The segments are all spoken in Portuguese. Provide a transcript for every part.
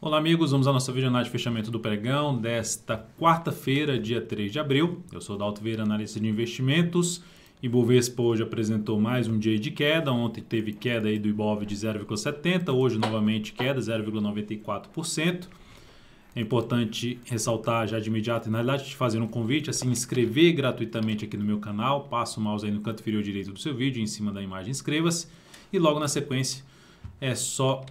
Olá amigos, vamos à nossa videoanálise de fechamento do pregão desta quarta-feira, dia 3 de abril. Eu sou Dalto Vieira, analista de investimentos. Ibovespa hoje apresentou mais um dia de queda. Ontem teve queda aí do Ibov de 0,70, hoje novamente queda 0,94%. É importante ressaltar já de imediato, na realidade, te fazer um convite a se inscrever gratuitamente aqui no meu canal. Passa o mouse aí no canto inferior direito do seu vídeo, em cima da imagem inscreva-se. E logo na sequência é só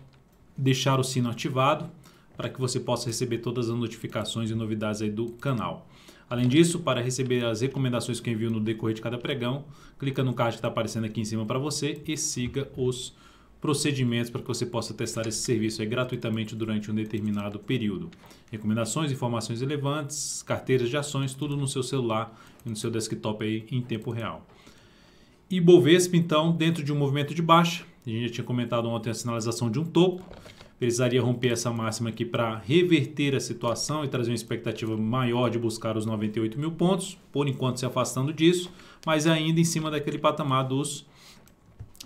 deixar o sino ativado para que você possa receber todas as notificações e novidades aí do canal. Além disso, para receber as recomendações que eu envio no decorrer de cada pregão, clica no card que está aparecendo aqui em cima para você e siga os procedimentos para que você possa testar esse serviço aí gratuitamente durante um determinado período. Recomendações, informações relevantes, carteiras de ações, tudo no seu celular e no seu desktop aí em tempo real. Ibovespa, então, dentro de um movimento de baixa, a gente já tinha comentado ontem a sinalização de um topo, precisaria romper essa máxima aqui para reverter a situação e trazer uma expectativa maior de buscar os 98 mil pontos, por enquanto se afastando disso, mas ainda em cima daquele patamar dos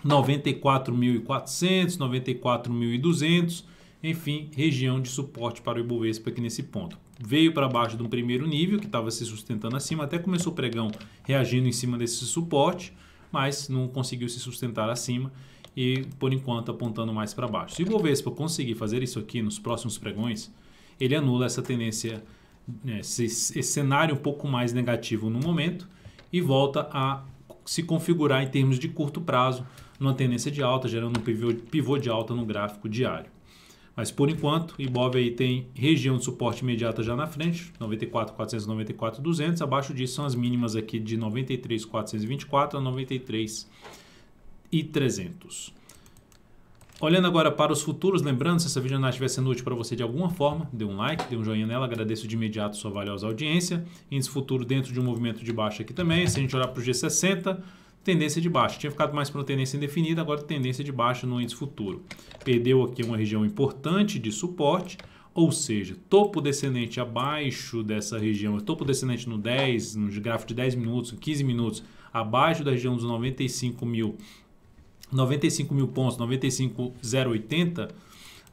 94.400, 94.200, enfim, região de suporte para o Ibovespa aqui nesse ponto. Veio para baixo de um primeiro nível que estava se sustentando acima, até começou o pregão reagindo em cima desse suporte, mas não conseguiu se sustentar acima e por enquanto apontando mais para baixo. Se o Ibovespa conseguir fazer isso aqui nos próximos pregões, ele anula essa tendência, esse cenário um pouco mais negativo no momento e volta a se configurar em termos de curto prazo, numa tendência de alta, gerando um pivô de alta no gráfico diário. Mas por enquanto, o Ibov aí tem região de suporte imediata já na frente, 94.400, 94.200, abaixo disso são as mínimas aqui de 93.424 a 93.300. Olhando agora para os futuros, lembrando, se essa videoanálise estiver sendo útil para você de alguma forma, dê um like, dê um joinha nela, agradeço de imediato sua valiosa audiência. Índice futuro dentro de um movimento de baixa aqui também, se a gente olhar para o G60, tendência de baixa. Tinha ficado mais para uma tendência indefinida, agora tendência de baixa no índice futuro. Perdeu aqui uma região importante de suporte, ou seja, topo descendente abaixo dessa região, topo descendente no 10, no gráfico de 10 minutos, 15 minutos, abaixo da região dos 95 mil pontos, 95.080,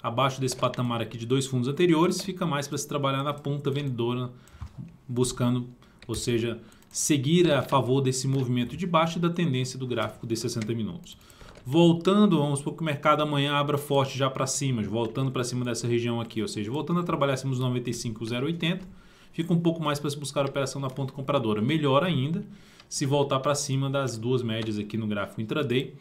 abaixo desse patamar aqui de dois fundos anteriores, fica mais para se trabalhar na ponta vendedora, buscando, ou seja, seguir a favor desse movimento de baixa e da tendência do gráfico de 60 minutos. Voltando, vamos supor que o mercado amanhã abra forte já para cima, voltando para cima dessa região aqui, ou seja, voltando a trabalhar acima dos 95.080, fica um pouco mais para se buscar a operação na ponta compradora. Melhor ainda se voltar para cima das duas médias aqui no gráfico intraday,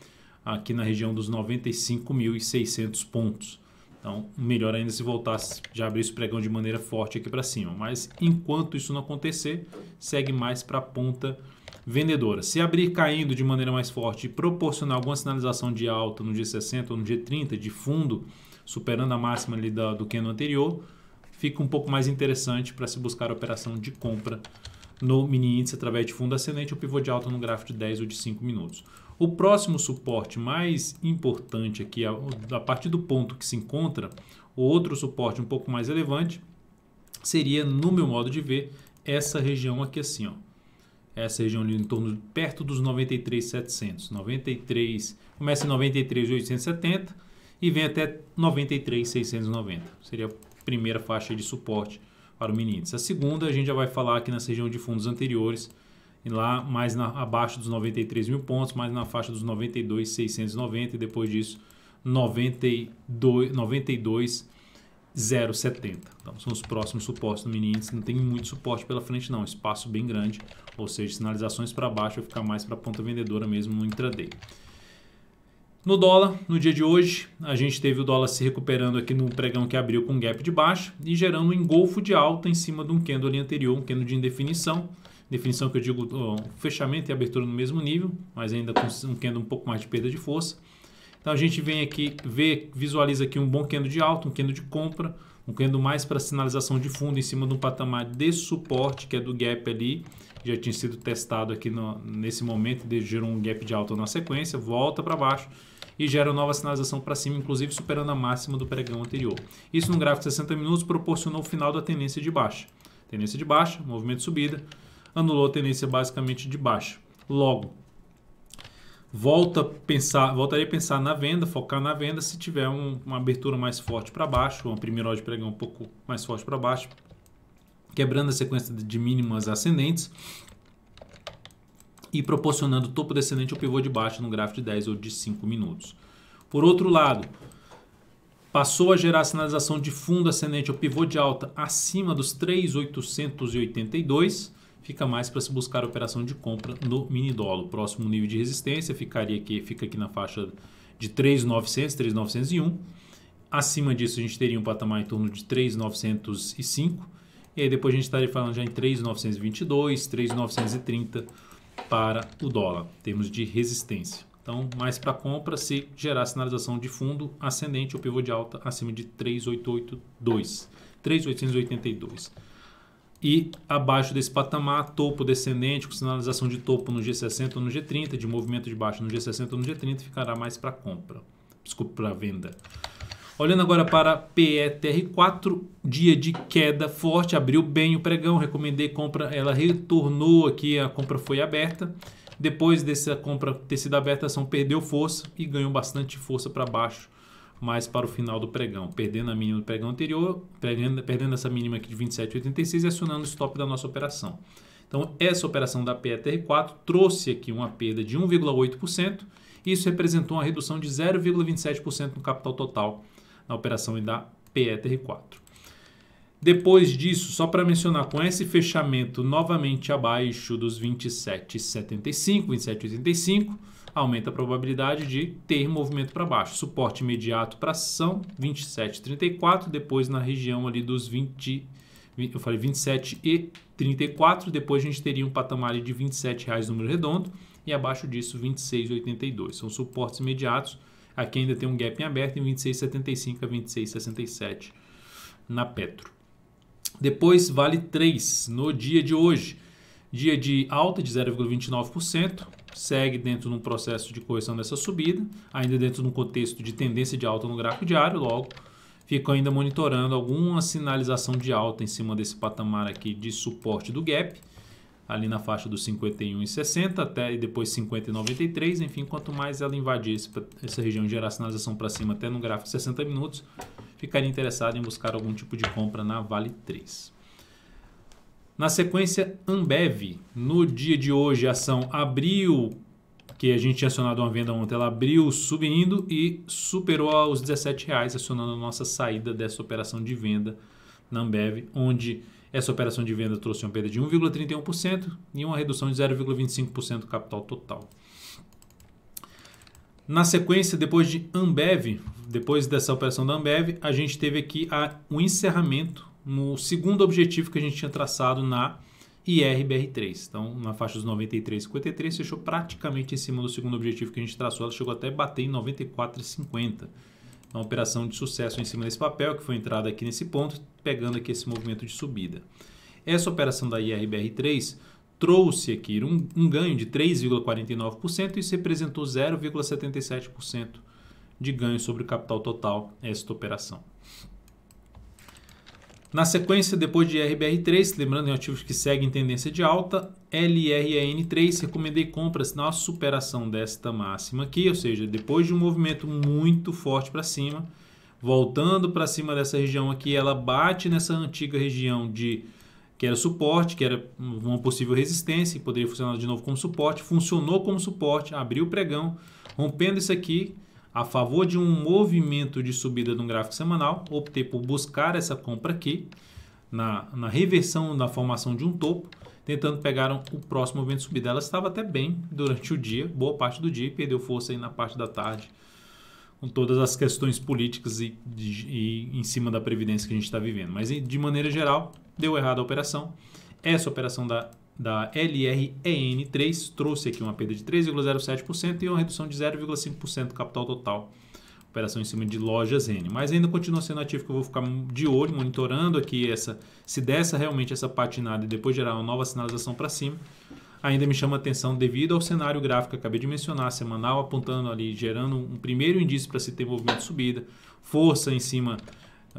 aqui na região dos 95.600 pontos. Então, melhor ainda se voltasse, já abrir esse pregão de maneira forte aqui para cima. Mas, enquanto isso não acontecer, segue mais para a ponta vendedora. Se abrir caindo de maneira mais forte e proporcionar alguma sinalização de alta no G60 ou no G30 de fundo, superando a máxima ali do candle anterior, fica um pouco mais interessante para se buscar a operação de compra no mini índice através de fundo ascendente ou pivô de alta no gráfico de 10 ou de 5 minutos. O próximo suporte mais importante aqui, a partir do ponto que se encontra, o outro suporte um pouco mais relevante, seria, no meu modo de ver, essa região aqui assim, ó. Essa região ali em torno, perto dos 93.700. 93, começa em 93.870 e vem até 93.690. Seria a primeira faixa de suporte para o mini índice. A segunda a gente já vai falar aqui nessa região de fundos anteriores, e lá mais abaixo dos 93 mil pontos, mais na faixa dos 92.690 e depois disso 92.070. Então são os próximos suportes do mini índice. Não tem muito suporte pela frente não, espaço bem grande, ou seja, sinalizações para baixo vai ficar mais para a ponta vendedora mesmo no intraday. No dólar, no dia de hoje, a gente teve o dólar se recuperando aqui no pregão que abriu com gap de baixa e gerando um engolfo de alta em cima de um candle ali anterior, um candle de indefinição. Definição que eu digo fechamento e abertura no mesmo nível, mas ainda com um candle um pouco mais de perda de força. Então a gente vem aqui, visualiza aqui um bom candle de alta, um candle de compra, um candle mais para sinalização de fundo em cima de um patamar de suporte, que é do gap ali, já tinha sido testado aqui nesse momento, gerou um gap de alta na sequência, volta para baixo e gera nova sinalização para cima, inclusive superando a máxima do pregão anterior. Isso no gráfico de 60 minutos proporcionou o final da tendência de baixa. Tendência de baixa, movimento de subida, anulou a tendência basicamente de baixa. Logo, voltaria a pensar na venda, focar na venda se tiver uma abertura mais forte para baixo, uma primeira hora de pregão um pouco mais forte para baixo, quebrando a sequência de mínimas ascendentes e proporcionando topo descendente ou pivô de baixo no gráfico de 10 ou de 5 minutos. Por outro lado, passou a gerar sinalização de fundo ascendente ou pivô de alta acima dos 3.882, fica mais para se buscar a operação de compra no mini dólar. O próximo nível de resistência fica aqui na faixa de 3.900, 3.901. Acima disso a gente teria um patamar em torno de 3.905. E aí depois a gente estaria falando já em 3.922, 3.930 para o dólar, em termos de resistência. Então, mais para compra se gerar sinalização de fundo ascendente ou pivô de alta acima de 3.882. E abaixo desse patamar, topo descendente com sinalização de topo no G60 ou no G30, de movimento de baixo no G60 ou no G30, ficará mais para compra. Desculpa, para venda. Olhando agora para PETR4, dia de queda forte, abriu bem o pregão, recomendei compra, ela retornou aqui, a compra foi aberta. Depois dessa compra ter sido aberta, a ação perdeu força e ganhou bastante força para baixo, mais para o final do pregão, perdendo a mínima do pregão anterior, perdendo essa mínima aqui de 27,86 e acionando o stop da nossa operação. Então, essa operação da PETR4 trouxe aqui uma perda de 1,8%, isso representou uma redução de 0,27% no capital total na operação da PETR4. Depois disso, só para mencionar, com esse fechamento novamente abaixo dos 27,75, 27,85, aumenta a probabilidade de ter movimento para baixo. Suporte imediato para ação, 27,34, depois na região ali dos 27,34, depois a gente teria um patamar de R$ 27,00 número redondo e abaixo disso 26,82. São suportes imediatos. Aqui ainda tem um gap em aberto em 26,75 a 26,67 na Petro. Depois, Vale 3, no dia de hoje. Dia de alta de 0,29%, segue dentro de um processo de correção dessa subida, ainda dentro de um contexto de tendência de alta no gráfico diário, logo fico ainda monitorando alguma sinalização de alta em cima desse patamar aqui de suporte do gap, ali na faixa dos 51,60 até e depois 50,93, enfim, quanto mais ela invadir essa região e gerar sinalização para cima até no gráfico de 60 minutos, ficaria interessado em buscar algum tipo de compra na Vale 3. Na sequência, Ambev, no dia de hoje a ação abriu, que a gente tinha acionado uma venda ontem, ela abriu subindo e superou aos R$17,00, acionando a nossa saída dessa operação de venda na Ambev, onde essa operação de venda trouxe uma perda de 1,31% e uma redução de 0,25% do capital total. Na sequência, depois dessa operação da Ambev, a gente teve aqui um encerramento no segundo objetivo que a gente tinha traçado na IRBR3. Então, na faixa dos 93,53, fechou praticamente em cima do segundo objetivo que a gente traçou. Ela chegou até a bater em 94,50. Uma operação de sucesso em cima desse papel, que foi entrada aqui nesse ponto, pegando aqui esse movimento de subida. Essa operação da IRBR3 trouxe aqui um ganho de 3,49% e isso representou 0,77% de ganho sobre o capital total esta operação. Na sequência, depois de IRBR3, lembrando em ativos que seguem tendência de alta, LREN3, recomendei compras na superação desta máxima aqui, ou seja, depois de um movimento muito forte para cima, voltando para cima dessa região aqui, ela bate nessa antiga região que era suporte, que era uma possível resistência, e poderia funcionar de novo como suporte, funcionou como suporte, abriu o pregão, rompendo isso aqui, a favor de um movimento de subida no gráfico semanal, optei por buscar essa compra aqui, na reversão da formação de um topo, tentando pegar o próximo movimento de subida. Ela estava até bem durante o dia, boa parte do dia, e perdeu força aí na parte da tarde, com todas as questões políticas e em cima da previdência que a gente está vivendo. Mas, de maneira geral, deu errado a operação. Essa operação da LREN3 trouxe aqui uma perda de 3,07% e uma redução de 0,5% do capital total. Operação em cima de lojas N. Mas ainda continua sendo ativo que eu vou ficar de olho, monitorando aqui se dessa realmente essa patinada e depois gerar uma nova sinalização para cima. Ainda me chama a atenção devido ao cenário gráfico que acabei de mencionar, semanal, apontando ali, gerando um primeiro indício para se ter movimento de subida, força em cima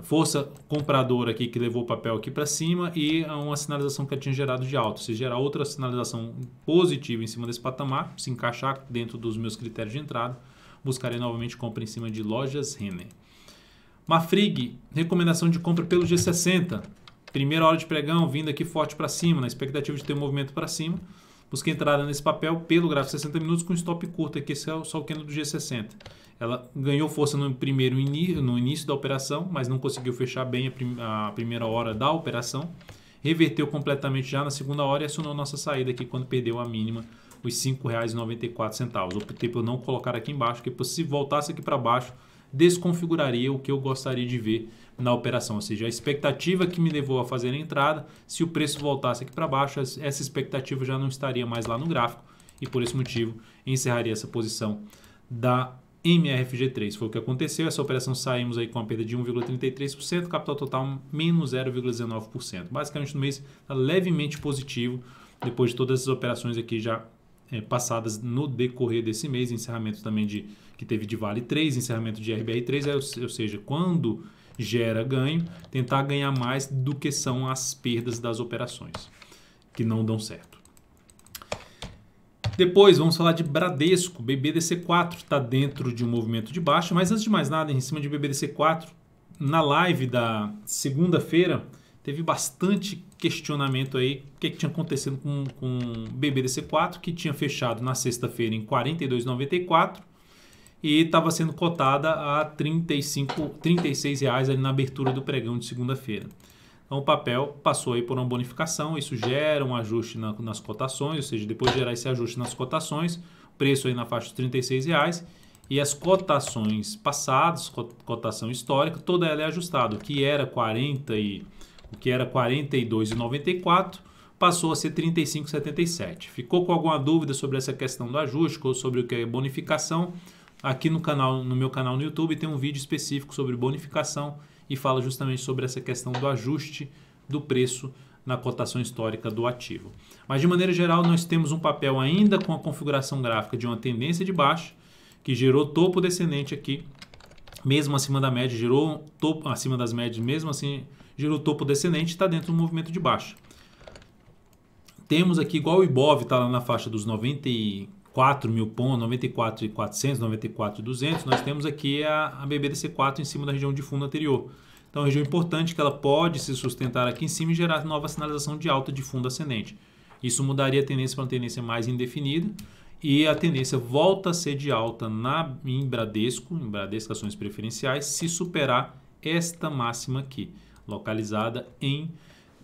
força compradora aqui que levou o papel aqui para cima e uma sinalização que tinha gerado de alta. Se gerar outra sinalização positiva em cima desse patamar, se encaixar dentro dos meus critérios de entrada, buscarei novamente compra em cima de Lojas Renner. Marfrig, recomendação de compra pelo G60. Primeira hora de pregão, vindo aqui forte para cima, na expectativa de ter um movimento para cima. Busquei entrada nesse papel pelo gráfico 60 minutos com stop curto aqui, esse é só o candle do G60. Ela ganhou força no início da operação, mas não conseguiu fechar bem a primeira hora da operação. Reverteu completamente já na segunda hora e acionou nossa saída aqui quando perdeu a mínima, os R$ 5,94. Optei por não colocar aqui embaixo, porque se voltasse aqui para baixo, desconfiguraria o que eu gostaria de ver na operação, ou seja, a expectativa que me levou a fazer a entrada, se o preço voltasse aqui para baixo, essa expectativa já não estaria mais lá no gráfico e por esse motivo encerraria essa posição da MRFG3. Foi o que aconteceu, essa operação saímos aí com a perda de 1,33%, capital total menos 0,19%. Basicamente no mês está levemente positivo, depois de todas essas operações aqui já passadas no decorrer desse mês, encerramento também que teve de Vale 3, encerramento de RBR3, ou seja, quando gera ganho, tentar ganhar mais do que são as perdas das operações, que não dão certo. Depois vamos falar de Bradesco, BBDC4, está dentro de um movimento de baixa, mas antes de mais nada, em cima de BBDC4, na live da segunda-feira, teve bastante questionamento aí, o que tinha acontecido com o BBDC4, que tinha fechado na sexta-feira em R$ 42,94 e estava sendo cotada a R$ 36 ali na abertura do pregão de segunda-feira. Então o papel passou aí por uma bonificação, isso gera um ajuste nas cotações, ou seja, depois de gerar esse ajuste nas cotações, preço aí na faixa dos R$ 36,00 e as cotações passadas, cotação histórica, toda ela é ajustada, o que era 42,94 passou a ser 35,77. Ficou com alguma dúvida sobre essa questão do ajuste ou sobre o que é bonificação? Aqui no meu canal no YouTube tem um vídeo específico sobre bonificação e fala justamente sobre essa questão do ajuste do preço na cotação histórica do ativo. Mas de maneira geral nós temos um papel ainda com a configuração gráfica de uma tendência de baixa que gerou topo descendente aqui, mesmo acima da média, gerou topo acima das médias, mesmo assim gerou topo descendente, está dentro do movimento de baixa. Temos aqui, igual o Ibov está lá na faixa dos 94 mil pontos, 94.400, 94.200, nós temos aqui a BBDC4 em cima da região de fundo anterior. Então, é uma região importante que ela pode se sustentar aqui em cima e gerar nova sinalização de alta de fundo ascendente. Isso mudaria a tendência para uma tendência mais indefinida e a tendência volta a ser de alta em Bradesco ações preferenciais, se superar esta máxima aqui, localizada em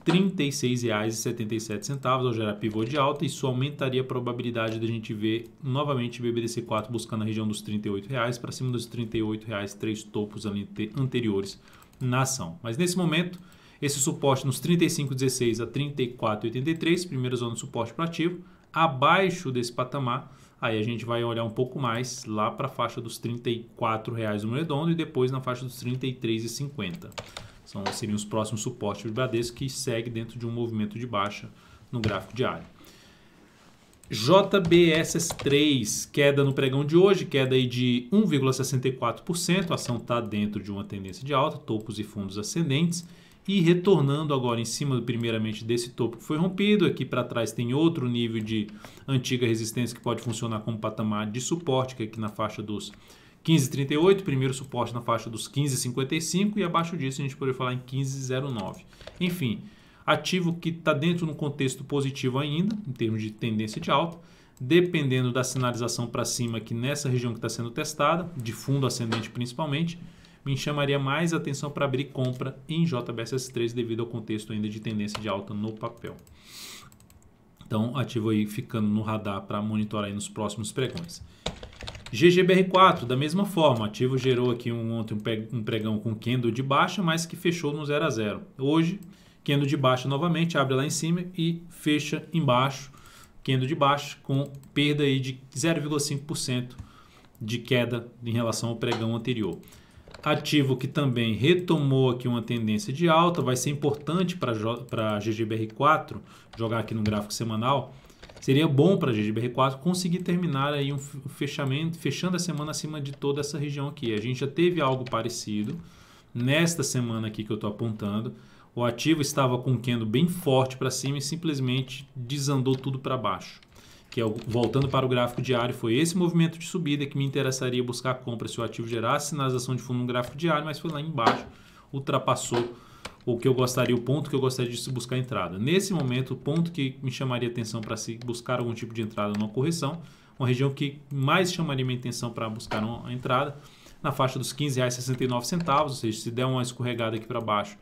R$ 36,77 ao gerar pivô de alta. Isso aumentaria a probabilidade de a gente ver novamente BBDC4 buscando a região dos R$ 38,00 para cima dos R$ 38,00, 3 topos ali anteriores na ação. Mas nesse momento, esse suporte nos 35,16 a 34,83, primeira zona de suporte para ativo, abaixo desse patamar, aí a gente vai olhar um pouco mais lá para a faixa dos R$ 34,00 no redondo e depois na faixa dos R$ 33,50. Seriam os próximos suportes do Bradesco, que segue dentro de um movimento de baixa no gráfico diário. JBSS3, queda no pregão de hoje, queda aí de 1,64%, a ação está dentro de uma tendência de alta, topos e fundos ascendentes, e retornando agora em cima primeiramente desse topo que foi rompido, aqui para trás tem outro nível de antiga resistência que pode funcionar como patamar de suporte, que é aqui na faixa dos 15,38, primeiro suporte na faixa dos 15,55 e abaixo disso a gente poderia falar em 15,09. Enfim, ativo que está dentro de um contexto positivo ainda, em termos de tendência de alta, dependendo da sinalização para cima aqui nessa região que está sendo testada, de fundo ascendente principalmente, me chamaria mais atenção para abrir compra em JBSS3 devido ao contexto ainda de tendência de alta no papel. Então, ativo aí ficando no radar para monitorar aí nos próximos pregões. GGBR4, da mesma forma, ativo gerou aqui ontem um pregão com candle de baixa, mas que fechou no 0 a 0. Hoje, candle de baixa novamente, abre lá em cima e fecha embaixo, candle de baixa com perda aí de 0,5% de queda em relação ao pregão anterior. Ativo que também retomou aqui uma tendência de alta, vai ser importante para GGBR4, jogar aqui no gráfico semanal. Seria bom para a GGBR4 conseguir terminar aí fechando a semana acima de toda essa região aqui. A gente já teve algo parecido nesta semana aqui que eu estou apontando, o ativo estava com um candle bem forte para cima e simplesmente desandou tudo para baixo. Que é, voltando para o gráfico diário, foi esse movimento de subida que me interessaria buscar a compra se o ativo gerasse sinalização de fundo no gráfico diário, mas foi lá embaixo, ultrapassou o que eu gostaria, o ponto que eu gostaria de se buscar a entrada. Nesse momento, o ponto que me chamaria atenção para se buscar algum tipo de entrada numa correção, uma região que mais chamaria minha atenção para buscar uma entrada, na faixa dos R$ 15,69, ou seja, se der uma escorregada aqui para baixo,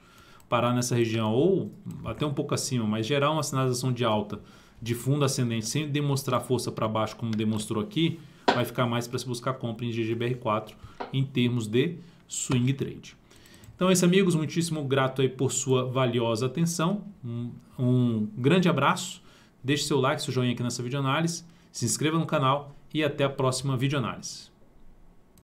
parar nessa região ou até um pouco acima, mas gerar uma sinalização de alta de fundo ascendente sem demonstrar força para baixo como demonstrou aqui, vai ficar mais para se buscar compra em GGBR4 em termos de swing trade. Então é isso, amigos, muitíssimo grato aí por sua valiosa atenção, um grande abraço, deixe seu like, seu joinha aqui nessa videoanálise, se inscreva no canal e até a próxima videoanálise.